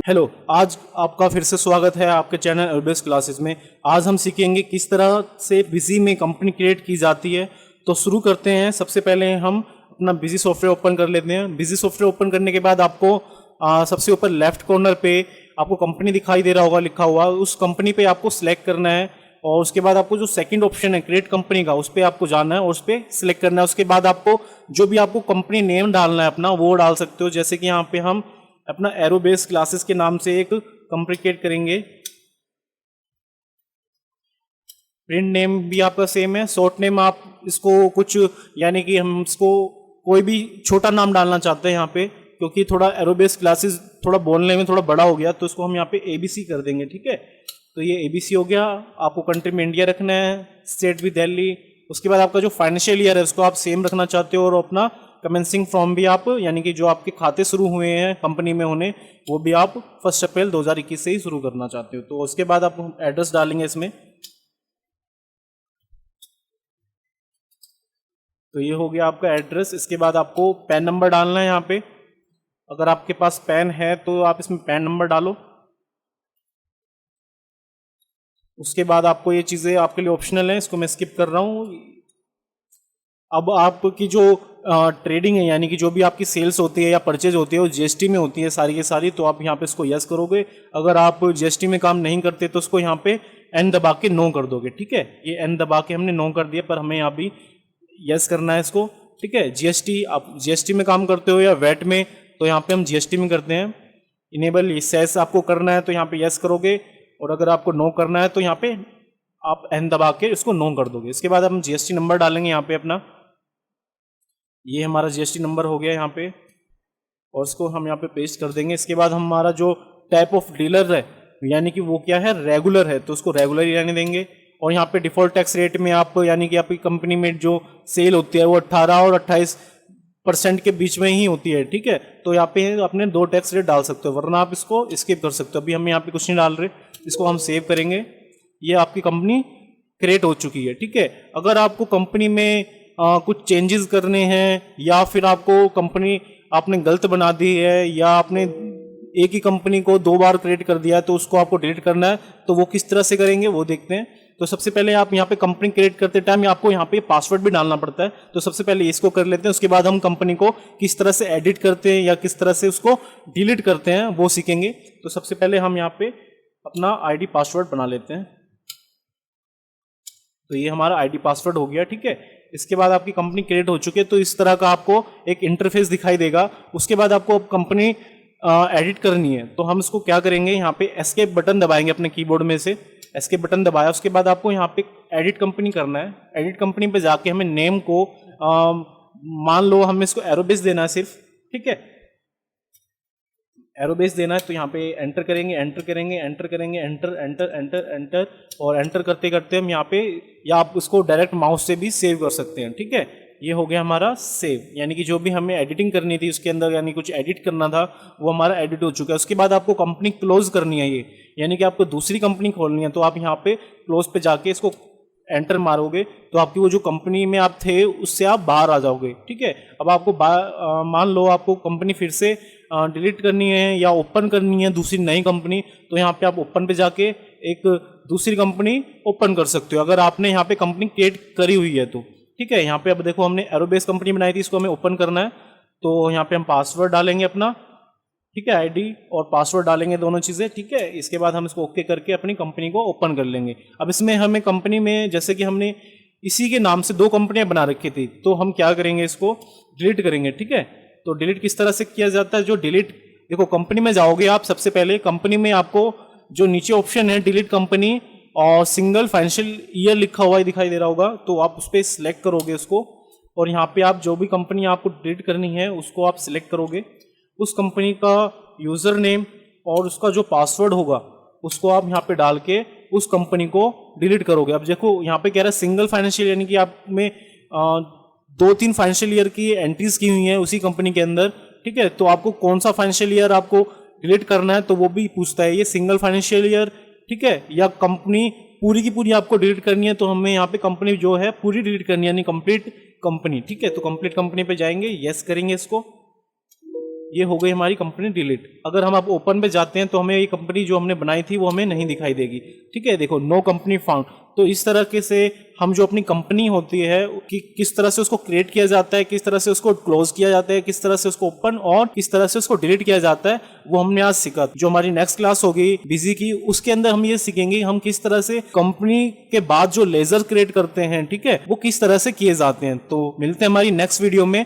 Hello, आज आपका फिर से स्वागत है आपके चैनल एरोबेस क्लासेस में। आज हम सीखेंगे किस तरह से बिजी में कंपनी क्रिएट की जाती है। तो शुरू करते हैं। सबसे पहले हम अपना बिजी सॉफ्टवेयर ओपन कर लेते हैं। बिजी सॉफ्टवेयर ओपन करने के बाद आपको सबसे ऊपर लेफ्ट कॉर्नर पे आपको कंपनी दिखाई दे रहा होगा लिखा हुआ, उस कंपनी पे आपको सिलेक्ट करना है और उसके बाद आपको जो सेकंड ऑप्शन है क्रिएट कंपनी का, उस पर आपको जाना है और उस पर सिलेक्ट करना है। उसके बाद आपको जो भी आपको कंपनी नेम डालना है अपना, वो डाल सकते हो। जैसे कि यहाँ पे हम अपना एरोबेस क्लासेस के नाम से एक कंपनी क्रिएट करेंगे। प्रिंट नेम भी आपका सेम है। शॉर्ट नेम आप इसको कुछ, यानी कि हम इसको कोई भी छोटा नाम डालना चाहते हैं यहाँ पे, क्योंकि थोड़ा एरोबेस क्लासेस थोड़ा बोलने में थोड़ा बड़ा हो गया, तो इसको हम यहाँ पे ABC कर देंगे। ठीक है, तो ये ABC हो गया। आपको कंट्री में इंडिया रखना है, स्टेट भी दिल्ली। उसके बाद आपका जो फाइनेंशियल ईयर है उसको आप सेम रखना चाहते हो, और अपना कमेंसिंग फ्रॉम भी आप, यानी कि जो आपके खाते शुरू हुए हैं कंपनी में होने, वो भी आप 1 अप्रैल 2021 से ही शुरू करना चाहते हो। तो उसके बाद आप एड्रेस डालेंगे इसमें। तो ये हो गया आपका एड्रेस। इसके बाद आपको पैन नंबर डालना है यहाँ पे। अगर आपके पास पैन है तो आप इसमें पैन नंबर डालो। उसके बाद आपको ये चीज़ें आपके लिए ऑप्शनल है, इसको मैं स्किप कर रहा हूँ। अब आपकी जो ट्रेडिंग है, यानी कि जो भी आपकी सेल्स होती है या परचेज होती है, वो GST में होती है सारी की सारी, तो आप यहाँ पे इसको यस करोगे। अगर आप GST में काम नहीं करते तो उसको यहाँ पे N दबा के नो कर दोगे। ठीक है, ये N दबा के हमने नो कर दिया, पर हमें यहाँ भी यस करना है इसको। ठीक है, GST, आप GST में काम करते हो या वैट में, तो यहाँ पे हम GST में करते हैं। इनेबल सेस आपको करना है तो यहाँ पे यस करोगे, और अगर आपको नो करना है तो यहाँ पे आप N दबा के इसको नो कर दोगे। इसके बाद हम GST नंबर डालेंगे यहाँ पे अपना। ये हमारा GST नंबर हो गया यहाँ पे, और इसको हम यहाँ पे पेस्ट कर देंगे। इसके बाद हमारा जो टाइप ऑफ डीलर है, यानी कि वो क्या है, रेगुलर है, तो उसको रेगुलर ही रहने देंगे। और यहाँ पे डिफॉल्ट टैक्स रेट में आप, यानी कि आपकी कंपनी में जो सेल होती है वो 18 और 28% के बीच में ही होती है। ठीक है, तो यहाँ पे अपने 2 टैक्स रेट डाल सकते हो, वरना आप इसको स्किप कर सकते हो। अभी हम यहाँ पे कुछ नहीं डाल रहे, इसको हम सेव करेंगे। ये आपकी कंपनी क्रिएट हो चुकी है। ठीक है, अगर आपको कंपनी में कुछ चेंजेस करने हैं, या फिर आपको कंपनी आपने गलत बना दी है, या आपने एक ही कंपनी को 2 बार क्रिएट कर दिया है, तो उसको आपको डिलीट करना है, तो वो किस तरह से करेंगे वो देखते हैं। तो सबसे पहले आप यहाँ पे कंपनी क्रिएट करते टाइम आपको यहाँ पे पासवर्ड भी डालना पड़ता है, तो सबसे पहले इसको कर लेते हैं। उसके बाद हम कंपनी को किस तरह से एडिट करते हैं या किस तरह से उसको डिलीट करते हैं वो सीखेंगे। तो सबसे पहले हम यहाँ पे अपना ID पासवर्ड बना लेते हैं। तो ये हमारा ID पासवर्ड हो गया। ठीक है, इसके बाद आपकी कंपनी क्रिएट हो चुकी है, तो इस तरह का आपको एक इंटरफेस दिखाई देगा। उसके बाद आपको कंपनी एडिट करनी है, तो हम इसको क्या करेंगे, यहाँ पे एस्केप बटन दबाएंगे अपने कीबोर्ड में से। एस्केप बटन दबाया, उसके बाद आपको यहाँ पे एडिट कंपनी करना है। एडिट कंपनी पे जाके हमें नेम को मान लो हमें इसको एरोबेस देना है सिर्फ। ठीक है, एरोबेस देना है, तो यहाँ पे एंटर करेंगे, एंटर करेंगे, एंटर करेंगे, एंटर एंटर एंटर एंटर, और एंटर करते करते हम यहाँ पे, या आप उसको डायरेक्ट माउस से भी सेव कर सकते हैं। ठीक है, ये हो गया हमारा सेव, यानी कि जो भी हमें एडिटिंग करनी थी उसके अंदर, यानी कुछ एडिट करना था, वो हमारा एडिट हो चुका है। उसके बाद आपको कंपनी क्लोज करनी है, ये यानी कि आपको दूसरी कंपनी खोलनी है, तो आप यहाँ पे क्लोज पे जाके इसको एंटर मारोगे, तो आपकी वो जो कंपनी में आप थे उससे आप बाहर आ जाओगे। ठीक है, अब आपको मान लो आपको कंपनी फिर से डिलीट करनी है या ओपन करनी है दूसरी नई कंपनी, तो यहाँ पे आप ओपन पे जाके एक दूसरी कंपनी ओपन कर सकते हो, अगर आपने यहाँ पे कंपनी क्रिएट करी हुई है तो। ठीक है, यहाँ पे अब देखो हमने एरोबेस कंपनी बनाई थी, इसको हमें ओपन करना है, तो यहाँ पे हम पासवर्ड डालेंगे अपना। ठीक है, ID और पासवर्ड डालेंगे, दोनों चीज़ें। ठीक है, इसके बाद हम इसको ओके करके अपनी कंपनी को ओपन कर लेंगे। अब इसमें हमें कंपनी में, जैसे कि हमने इसी के नाम से 2 कंपनियां बना रखी थी, तो हम क्या करेंगे, इसको डिलीट करेंगे। ठीक है, तो डिलीट किस तरह से किया जाता है, जो डिलीट, देखो कंपनी में जाओगे आप, सबसे पहले कंपनी में आपको जो नीचे ऑप्शन है डिलीट कंपनी और सिंगल फाइनेंशियल ईयर लिखा हुआ दिखाई दे रहा होगा, तो आप उस पर सिलेक्ट करोगे उसको, और यहाँ पे आप जो भी कंपनी आपको डिलीट करनी है उसको आप सिलेक्ट करोगे। उस कंपनी का यूज़र नेम और उसका जो पासवर्ड होगा उसको आप यहाँ पे डाल के उस कंपनी को डिलीट करोगे। अब देखो यहाँ पे कह रहा है सिंगल फाइनेंशियल, यानी कि आप में 2-3 फाइनेंशियल ईयर की एंट्रीज की हुई हैं उसी कंपनी के अंदर। ठीक है, तो आपको कौन सा फाइनेंशियल ईयर आपको डिलीट करना है, तो वो भी पूछता है, ये सिंगल फाइनेंशियल ईयर, ठीक है, या कंपनी पूरी की पूरी आपको डिलीट करनी है, तो हमें यहाँ पे कंपनी जो है पूरी डिलीट करनी है, यानी कंप्लीट कंपनी, ठीक है। तो कंप्लीट कंपनी पे जाएंगे, यस करेंगे इसको, ये हो गई हमारी कंपनी डिलीट। अगर हम अब ओपन पे जाते हैं तो हमें ये कंपनी जो हमने बनाई थी वो हमें नहीं दिखाई देगी, ठीक है। देखो नो कंपनी फाउंड। तो इस तरह के से हम जो अपनी कंपनी होती है कि किस तरह से उसको क्रिएट किया जाता है, किस तरह से उसको क्लोज किया जाता है, किस तरह से उसको ओपन और किस तरह से उसको डिलीट किया जाता है, वो हमने आज सीखा। जो हमारी नेक्स्ट क्लास होगी बिजी की, उसके अंदर हम ये सीखेंगे हम किस तरह से कंपनी के बाद जो लेजर क्रिएट करते हैं, ठीक है, वो किस तरह से किए जाते हैं। तो मिलते हैं हमारी नेक्स्ट वीडियो में।